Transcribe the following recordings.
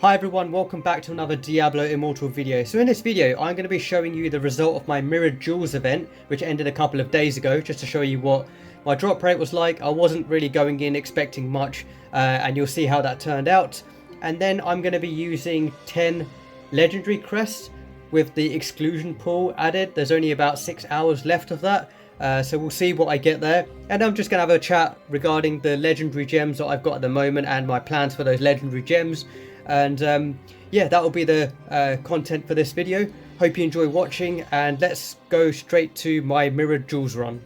Hi everyone, welcome back to another Diablo Immortal video. So in this video, I'm going to be showing you the result of my Mirrored Jewels event, which ended a couple of days ago, just to show you what my drop rate was like. I wasn't really going in expecting much, and you'll see how that turned out. And then I'm going to be using 10 Legendary Crests with the exclusion pool added. There's only about 6 hours left of that. So we'll see what I get there, and I'm just going to have a chat regarding the legendary gems that I've got at the moment and my plans for those legendary gems. And yeah, that will be the content for this video. Hope you enjoy watching, and let's go straight to my Mirrored Jewels run.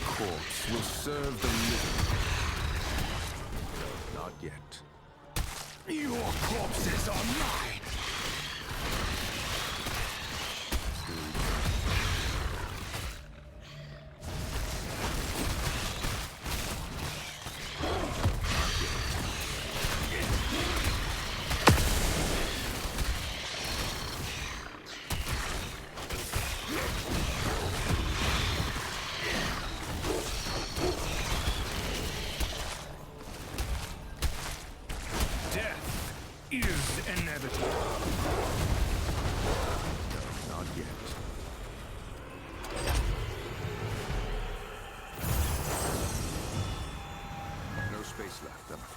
Corpse will serve the living. Not yet. Your corpses are mine! Is inevitable. No, not yet. No space left, I'm afraid.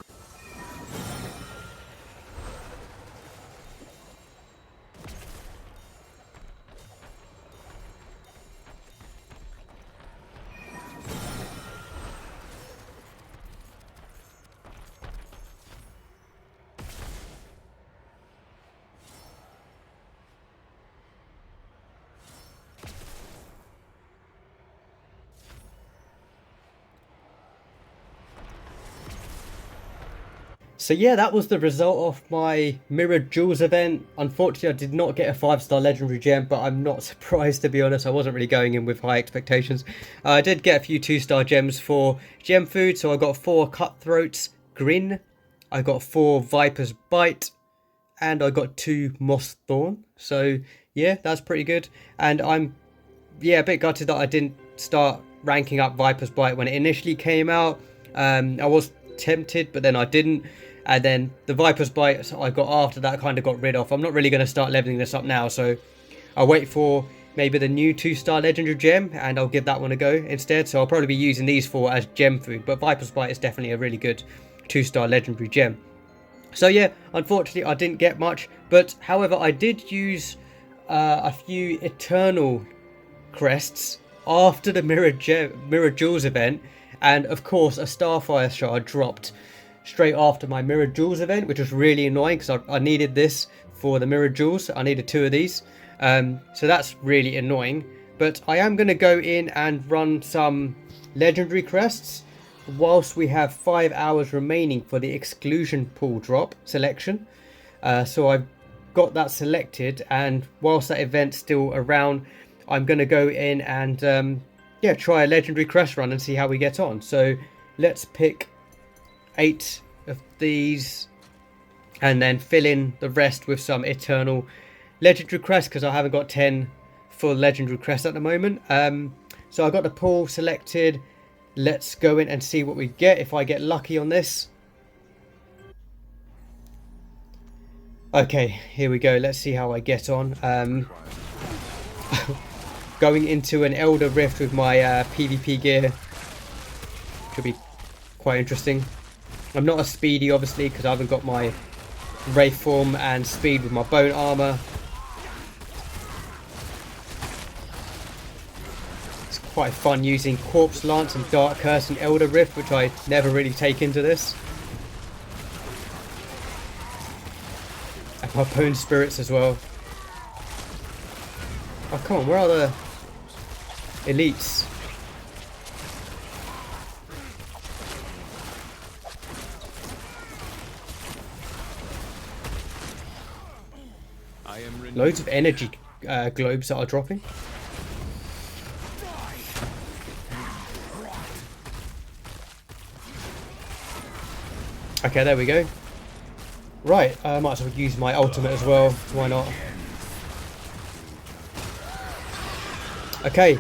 So yeah, that was the result of my Mirrored Jewels event. Unfortunately, I did not get a 5-star legendary gem, but I'm not surprised, to be honest. I wasn't really going in with high expectations. I did get a few 2-star gems for gem food, so I got 4 Cutthroat's Grin, I got 4 Viper's Bite, and I got 2 Moss Thorn. So yeah, that's pretty good. And I'm a bit gutted that I didn't start ranking up Viper's Bite when it initially came out. I was tempted, but then I didn't. And then the Viper's Bite I got after that kind of got rid of. I'm not really going to start leveling this up now, so I'll wait for maybe the new 2-star legendary gem, and I'll give that one a go instead. So I'll probably be using these 4 as gem food, but Viper's Bite is definitely a really good 2-star legendary gem. So yeah, unfortunately I didn't get much, but however I did use a few Eternal Crests after the Mirrored Jewels event, and of course a Starfire Shard dropped straight after my Mirrored Jewels event, which was really annoying because I needed this for the Mirrored Jewels. I needed 2 of these, so that's really annoying. But I am going to go in and run some Legendary Crests whilst we have 5 hours remaining for the exclusion pool drop selection. So I've got that selected, and whilst that event's still around, I'm going to go in and yeah, try a Legendary Crest run and see how we get on. So let's pick 8 of these and then fill in the rest with some Eternal Legendary Crests, because I haven't got 10 full Legendary Crests at the moment. So I got the pool selected. Let's go in and see what we get, if I get lucky on this. Okay, here we go. Let's see how I get on. Going into an Elder Rift with my PvP gear could be quite interesting. I'm not as speedy, obviously, because I haven't got my Wraith form and speed with my bone armor. It's quite fun using Corpse Lance and Dark Curse and Elder Rift, which I never really take into this. And my Bone Spirits as well. Oh, come on, where are the elites? I am renewed. Loads of energy globes that are dropping. Okay, there we go. Right, I might as well use my ultimate as well. Why not? Okay,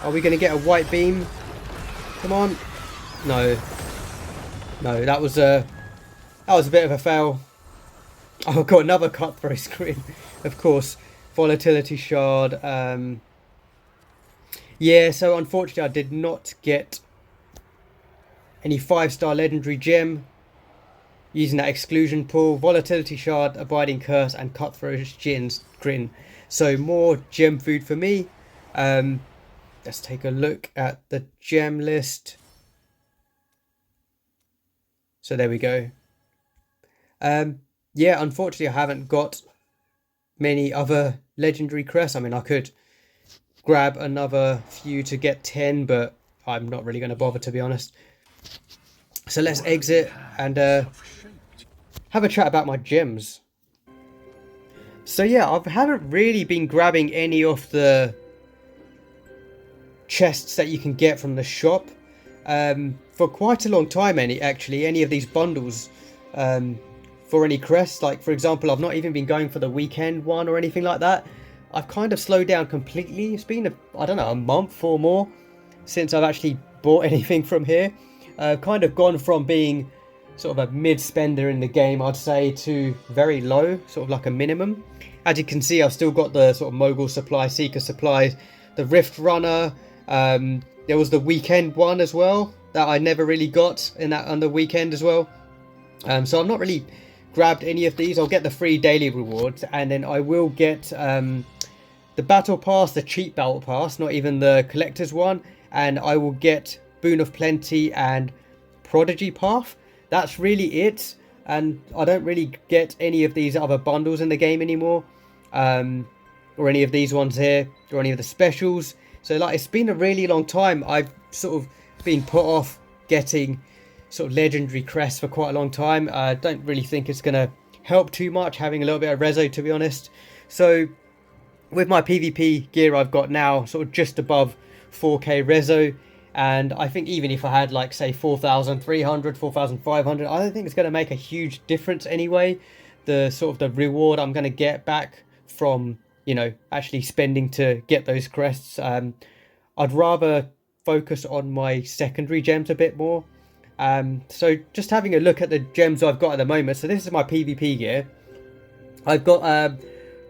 are we going to get a white beam? Come on. No. No, that was a bit of a fail. Oh, I've got another cutthroat screen. Of course. Volatility shard. Yeah, so unfortunately I did not get any 5-star legendary gem using that exclusion pool. Volatility shard, abiding curse, and cutthroat grin. So more gem food for me. Let's take a look at the gem list. So there we go. Yeah, unfortunately I haven't got many other legendary crests. I mean, I could grab another few to get 10, but I'm not really going to bother, to be honest. So let's exit and have a chat about my gems. So yeah, I haven't really been grabbing any of the chests that you can get from the shop for quite a long time. Any of these bundles for any crests, like for example, I've not even been going for the weekend one or anything like that. I've kind of slowed down completely. It's been I don't know, a month or more since I've actually bought anything from here. I've kind of gone from being sort of a mid spender in the game, I'd say, to very low, sort of like a minimum. As you can see, I've still got the sort of mogul supply, seeker supplies, the rift runner. There was the weekend one as well that I never really got on the weekend as well. So I've not really grabbed any of these. I'll get the free daily rewards, and then I will get the battle pass, the cheap battle pass, not even the collector's one, and I will get boon of plenty and prodigy path. That's really it, and I don't really get any of these other bundles in the game anymore, or any of these ones here, or any of the specials. So like, it's been a really long time. I've sort of been put off getting sort of legendary crests for quite a long time. I don't really think it's going to help too much having a little bit of reso, to be honest. So with my PvP gear I've got now, sort of just above 4k reso, and I think even if I had like say 4,300, 4,500, I don't think it's going to make a huge difference anyway. The sort of the reward I'm going to get back from, you know, actually spending to get those crests, I'd rather focus on my secondary gems a bit more. So just having a look at the gems I've got at the moment. So this is my PvP gear. I've got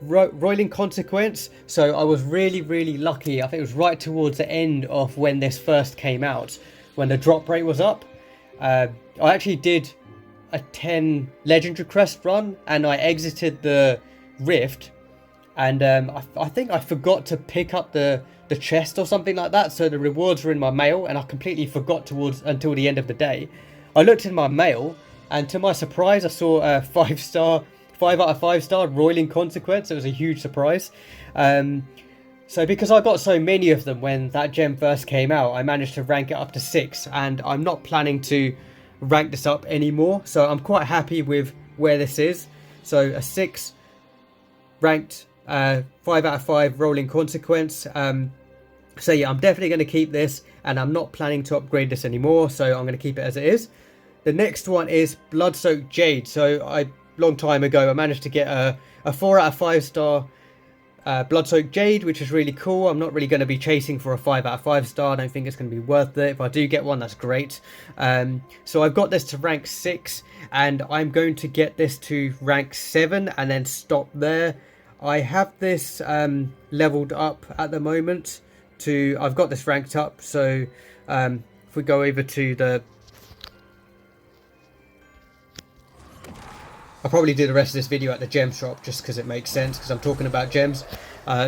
Roiling Consequence. So I was really lucky. I think it was right towards the end of when this first came out, when the drop rate was up. I actually did a 10 legendary crest run, and I exited the rift, and I think I forgot to pick up the chest or something like that, so the rewards were in my mail, and I completely forgot until the end of the day. I looked in my mail, and to my surprise I saw a 5 out of 5 star Roiling Consequence. It was a huge surprise. So because I got so many of them when that gem first came out, I managed to rank it up to 6, and I'm not planning to rank this up anymore, so I'm quite happy with where this is. So a 6 ranked 5 out of 5 Rolling Consequence. So yeah, I'm definitely going to keep this, and I'm not planning to upgrade this anymore, so I'm going to keep it as it is. The next one is Blood-Soaked Jade. So long time ago I managed to get a 4 out of 5 star Blood-Soaked Jade, which is really cool. I'm not really going to be chasing for a 5 out of 5 star. I don't think it's going to be worth it. If I do get one, that's great. So I've got this to rank 6, and I'm going to get this to rank 7 and then stop there. I have this leveled up at the moment to, I've got this ranked up. So if we go over to the, I'll probably do the rest of this video at the gem shop just because it makes sense, because I'm talking about gems,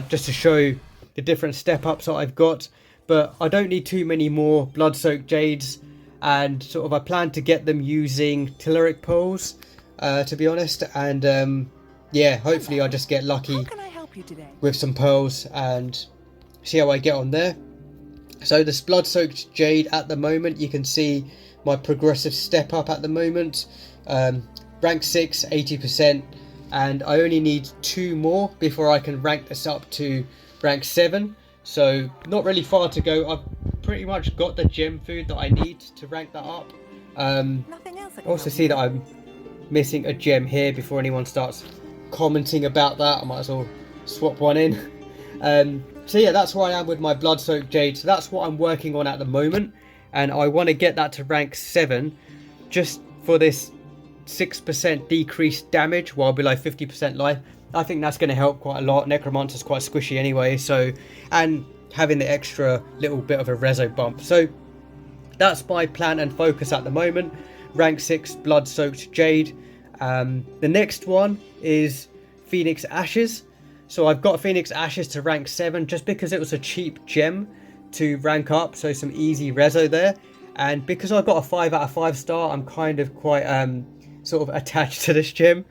just to show the different step ups that I've got. But I don't need too many more Blood-Soaked Jades, and sort of I plan to get them using Telluric Poles, to be honest. And yeah, hopefully I'll just get lucky help you today? with some pearls and see how I get on there. So this blood-soaked jade at the moment, you can see my progressive step up at the moment. Rank 6, 80%, and I only need 2 more before I can rank this up to rank 7. So not really far to go. I've pretty much got the gem food that I need to rank that up. Nothing else I can Also help see you that with? I'm missing a gem here before anyone starts commenting about that. I might as well swap one in. So yeah, that's where I am with my blood-soaked jade. So that's what I'm working on at the moment, and I want to get that to rank 7 just for this 6% decreased damage while below 50% life. I think that's going to help quite a lot. Necromancer's quite squishy anyway, so, and having the extra little bit of a reso bump. So that's my plan and focus at the moment. Rank 6 blood-soaked jade. The next one is Phoenix Ashes. So I've got Phoenix Ashes to rank 7 just because it was a cheap gem to rank up, so some easy reso there. And because I got a 5 out of 5 star, I'm kind of quite sort of attached to this gem.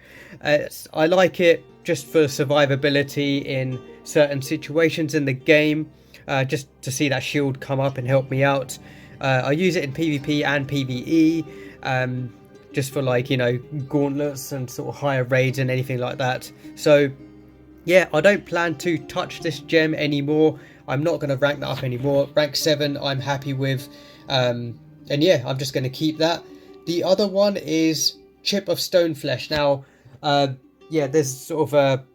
I like it just for survivability in certain situations in the game, just to see that shield come up and help me out. I use it in PvP and PvE, just for, like, you know, gauntlets and sort of higher raids and anything like that. So yeah, I don't plan to touch this gem anymore. I'm not going to rank that up anymore. Rank 7 I'm happy with, and yeah, I'm just going to keep that. The other one is Chip of Stoneflesh. Now yeah, there's sort of a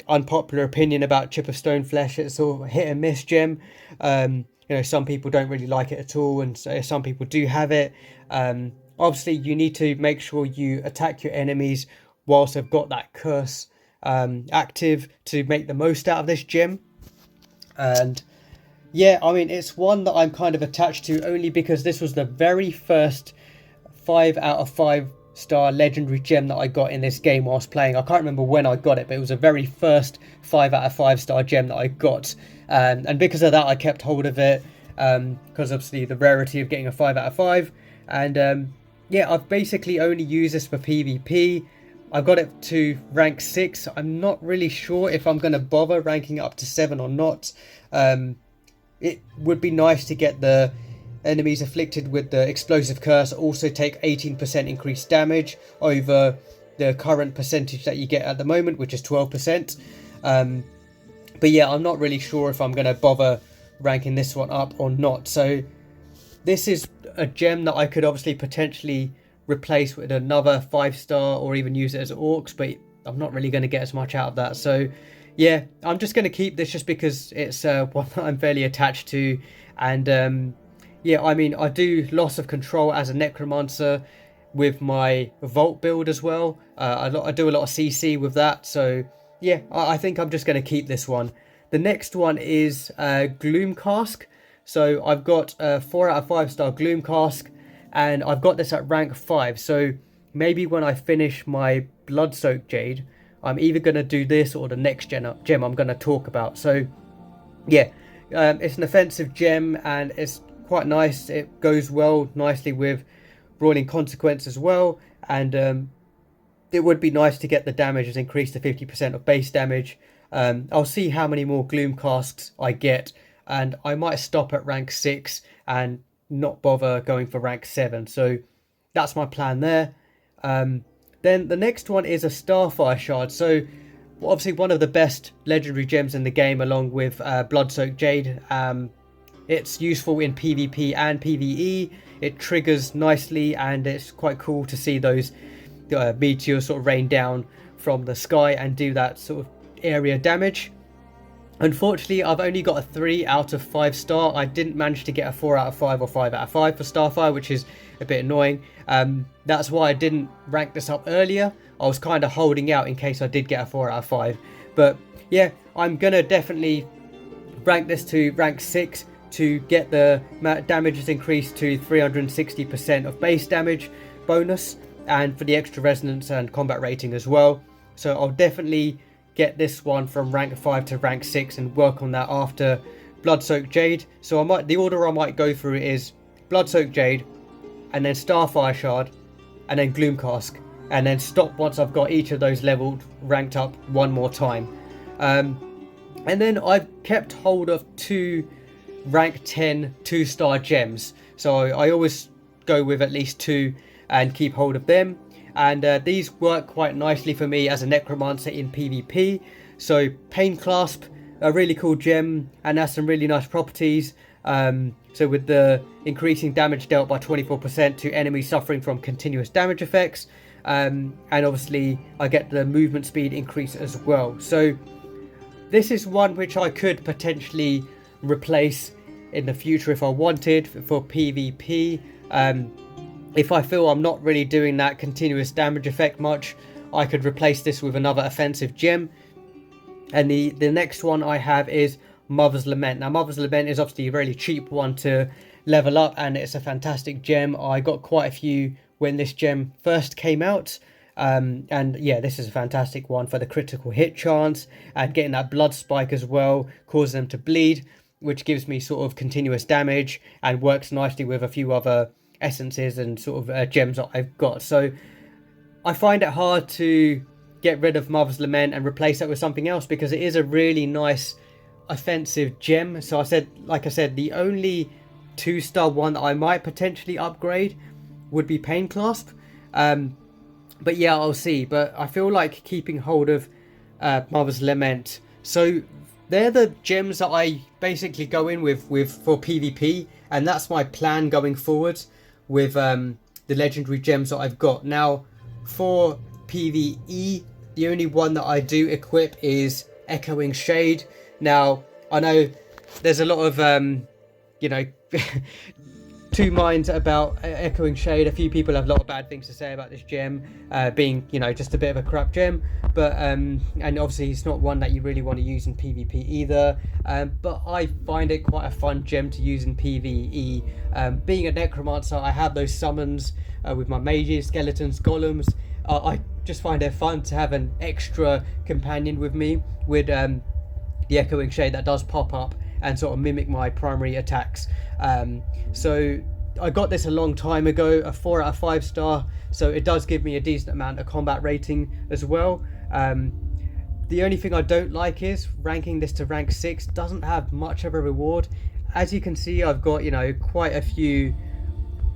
unpopular opinion about Chip of Stoneflesh. It's sort of a hit and miss gem. You know, some people don't really like it at all, and so some people do have it. Obviously you need to make sure you attack your enemies whilst they've got that curse active to make the most out of this gem. And yeah, I mean, it's one that I'm kind of attached to only because this was the very first 5 out of 5 star legendary gem that I got in this game whilst playing. I can't remember when I got it, but it was the very first 5 out of 5 star gem that I got, and because of that I kept hold of it, because obviously the rarity of getting a 5 out of 5. And yeah, I've basically only used this for PvP. I've got it to rank 6. I'm not really sure if I'm going to bother ranking it up to 7 or not. It would be nice to get the enemies afflicted with the explosive curse also take 18% increased damage over the current percentage that you get at the moment, which is 12%. But yeah, I'm not really sure if I'm going to bother ranking this one up or not. So this is a gem that I could obviously potentially replace with another 5 star or even use it as orcs, but I'm not really going to get as much out of that. So yeah, I'm just going to keep this just because it's one that I'm fairly attached to. And yeah, I mean, I do loss of control as a necromancer with my vault build as well. I do a lot of CC with that, so yeah, I think I'm just going to keep this one. The next one is Gloom Cask. So I've got a 4 out of 5 star Gloom Cask, and I've got this at rank 5. So maybe when I finish my blood-soaked jade, I'm either going to do this or the next gem I'm going to talk about. So yeah, it's an offensive gem and it's quite nice. It goes well nicely with Roiling Consequence as well, and it would be nice to get the damage increased to 50% of base damage. I'll see how many more Gloom Casks I get, and I might stop at rank 6 and not bother going for rank 7. So that's my plan there. Then the next one is a Starfire Shard. So obviously one of the best legendary gems in the game, along with Blood-Soaked Jade. It's useful in PvP and PvE. It triggers nicely, and it's quite cool to see those meteors sort of rain down from the sky and do that sort of area damage. Unfortunately, I've only got a 3 out of 5 star. I didn't manage to get a 4 out of 5 or 5 out of 5 for Starfire, which is a bit annoying. That's why I didn't rank this up earlier. I was kind of holding out in case I did get a 4 out of 5. But yeah, I'm going to definitely rank this to rank 6 to get the damages increased to 360% of base damage bonus, and for the extra resonance and combat rating as well. So I'll definitely get this one from rank 5 to rank 6 and work on that after Blood-Soaked Jade. So the order I might go through is Blood-Soaked Jade, and then Starfire Shard, and then Gloom Cask, and then stop once I've got each of those leveled, ranked up one more time. And then I've kept hold of 2 rank 10 2-star gems. So I always go with at least 2 and keep hold of them. And these work quite nicely for me as a necromancer in PvP. So Pain Clasp, a really cool gem, and has some really nice properties. So with the increasing damage dealt by 24% to enemies suffering from continuous damage effects. And obviously I get the movement speed increase as well. So this is one which I could potentially replace in the future if I wanted for PvP. If I feel I'm not really doing that continuous damage effect much, I could replace this with another offensive gem. And the next one I have is Mother's Lament. Now Mother's Lament is obviously a really cheap one to level up, and it's a fantastic gem. I got quite a few when this gem first came out. And yeah, this is a fantastic one for the critical hit chance and getting that blood spike as well, causing them to bleed, which gives me sort of continuous damage and works nicely with a few other essences and sort of gems that I've got. So I find it hard to get rid of Mother's Lament and replace that with something else, because it is a really nice offensive gem. So like I said, the only 2-star one that I might potentially upgrade would be Pain Clasp. But yeah, I'll see. But I feel like keeping hold of Mother's Lament. So they're the gems that I basically go in with for PvP, and that's my plan going forward with the legendary gems that I've got. Now, for PvE, the only one that I do equip is Echoing Shade. Now, I know there's a lot of you know, two minds about Echoing Shade. A few people have a lot of bad things to say about this gem, being, you know, just a bit of a crap gem. But and obviously it's not one that you really want to use in PvP either. But I find it quite a fun gem to use in PvE. Being a necromancer, I have those summons with my mages, skeletons, golems. I just find it fun to have an extra companion with me with the Echoing Shade that does pop up and sort of mimic my primary attacks. So I got this a long time ago, a 4 out of 5 star, so it does give me a decent amount of combat rating as well. The only thing I don't like is ranking this to rank 6 doesn't have much of a reward. As you can see, I've got, you know, quite a few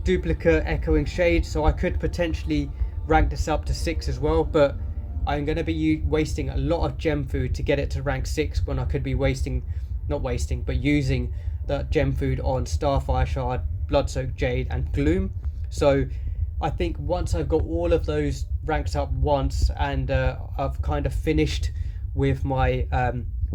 duplicate Echoing Shades, so I could potentially rank this up to 6 as well, but I'm going to be wasting a lot of gem food to get it to rank 6 when I could be using that gem food on Starfire Shard, Blood-Soaked Jade and Gloom. So I think once I've got all of those ranked up once, and I've kind of finished with my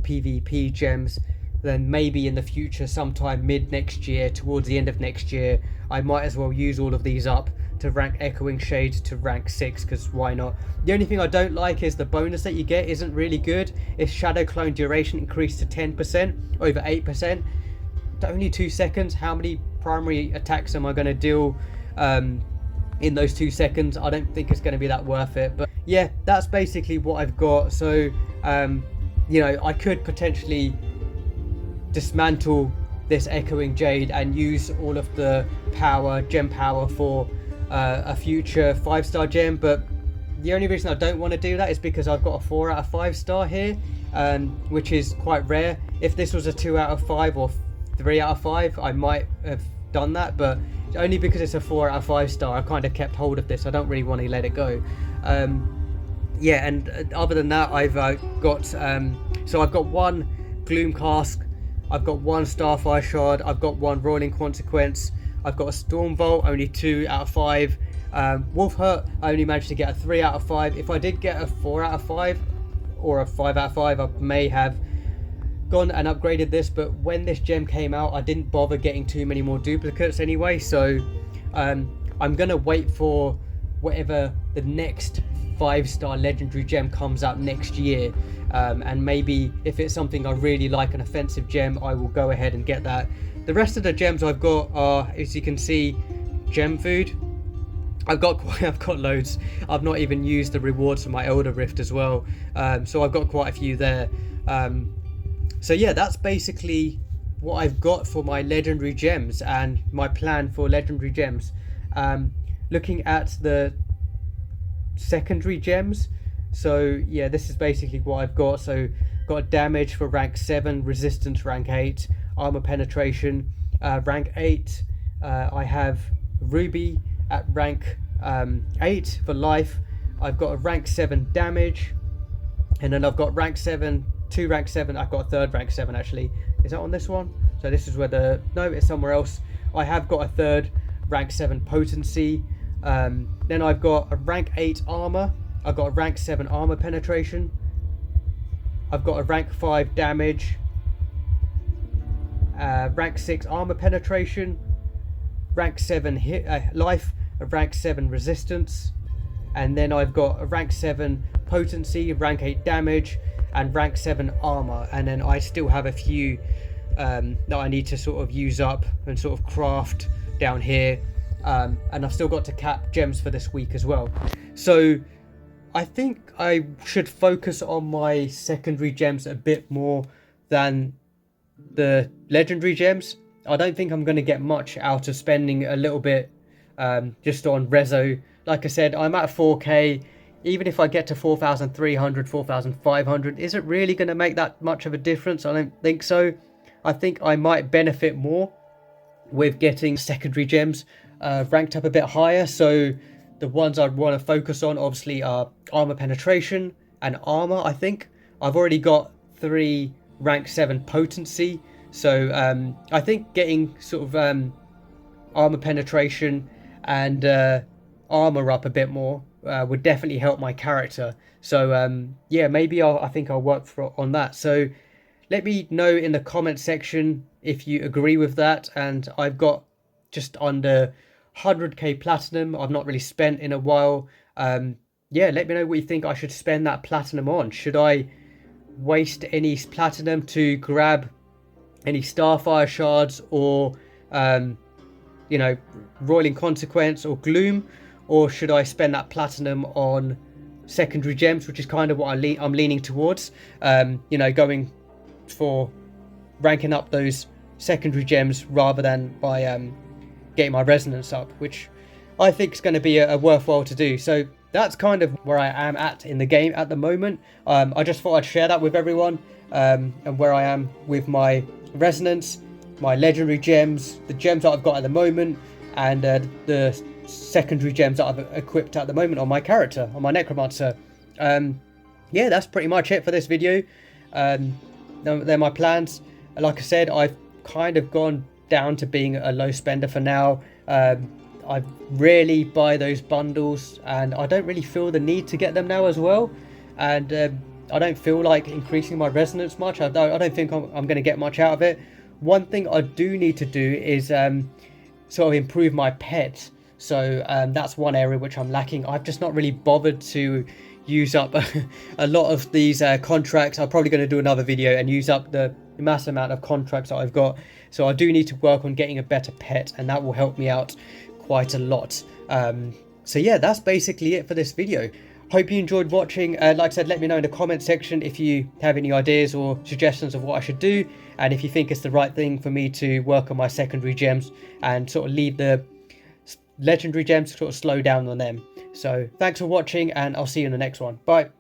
PvP gems, then maybe in the future, sometime mid next year, towards the end of next year, I might as well use all of these up to rank Echoing Shade to rank 6, because why not? The only thing I don't like is the bonus that you get isn't really good. It's Shadow Clone duration increased to 10%, over 8%. Only 2 seconds. How many primary attacks am I going to deal in those 2 seconds? I don't think it's going to be that worth it. But yeah, that's basically what I've got. So you know, I could potentially dismantle this Echoing Jade and use all of the gem power for a future 5-star gem. But the only reason I don't want to do that is because I've got a 4 out of 5 star here, which is quite rare. If this was a 2 out of 5 or 3 out of 5, I might have done that, but only because it's a 4 out of 5 star, I kind of kept hold of this. I don't really want to let it go. Yeah, and other than that, I've got so I've got 1 Gloom Cask, I've got 1 Starfire Shard, I've got 1 Rolling Consequence, I've got a Storm Bolt, only 2 out of 5. Wolf Hurt, I only managed to get a 3 out of 5. If I did get a 4 out of 5 or a 5 out of 5, I may have gone and upgraded this, but when this gem came out, I didn't bother getting too many more duplicates anyway. So I'm gonna wait for whatever the next 5-star legendary gem comes out next year, and maybe if it's something I really like, an offensive gem, I will go ahead and get that. The rest of the gems I've got are, as you can see, gem food. I've got loads. I've not even used the rewards for my Elder Rift as well, so I've got quite a few there. So yeah, that's basically what I've got for my legendary gems and my plan for legendary gems. Looking at the secondary gems, so yeah, this is basically what I've got. So got damage for rank 7, resistance rank 8, armor penetration rank 8. I have ruby at rank 8 for life. I've got a rank 7 damage, and then I've got rank 7, 2 rank 7. I've got a third rank 7 actually. Is that on this one? So this is where the, no, it's somewhere else. I have got a third rank 7 potency. Then I've got a rank 8 armor. I've got a rank 7 armor penetration. I've got a rank 5 damage. Rank 6 armor penetration. Rank 7 hit, life. A rank 7 resistance. And then I've got a rank 7 potency, rank 8 damage, and rank 7 armor. And then I still have a few that I need to sort of use up and sort of craft down here. And I've still got to cap gems for this week as well. So I think I should focus on my secondary gems a bit more than the legendary gems. I don't think I'm going to get much out of spending a little bit just on Rezo. Like I said, I'm at 4k. Even if I get to 4,300, 4,500, is it really going to make that much of a difference? I don't think so. I think I might benefit more with getting secondary gems ranked up a bit higher. So the ones I'd want to focus on obviously are armor penetration and armor. I think I've already got 3 rank 7 potency. So I think getting sort of armor penetration and armor up a bit more would definitely help my character. So yeah, maybe I think I'll work on that. So let me know in the comment section if you agree with that. And I've got just under 100k platinum. I've not really spent in a while. Yeah, let me know what you think I should spend that platinum on. Should I waste any platinum to grab any starfire shards, or you know, roiling consequence or gloom, or should I spend that platinum on secondary gems, which is kind of what I'm leaning towards, you know, going for ranking up those secondary gems rather than by getting my resonance up, which I think is going to be a worthwhile to do. So that's kind of where I am at in the game at the moment. I just thought I'd share that with everyone, and where I am with my resonance, my legendary gems, the gems that I've got at the moment, and the secondary gems that I've equipped at the moment on my character, on my necromancer. Yeah, that's pretty much it for this video. They're my plans. Like I said, I've kind of gone down to being a low spender for now. I rarely buy those bundles, and I don't really feel the need to get them now as well. And I don't feel like increasing my resonance much. I don't think I'm going to get much out of it. One thing I do need to do is sort of improve my pet. So that's one area which I'm lacking. I've just not really bothered to use up a lot of these contracts. I'm probably going to do another video and use up the massive amount of contracts that I've got. So I do need to work on getting a better pet, and that will help me out quite a lot. So yeah, that's basically it for this video. Hope you enjoyed watching. Like I said, let me know in the comment section if you have any ideas or suggestions of what I should do, and if you think it's the right thing for me to work on my secondary gems and sort of leave the legendary gems, sort of slow down on them. So thanks for watching, and I'll see you in the next one. Bye.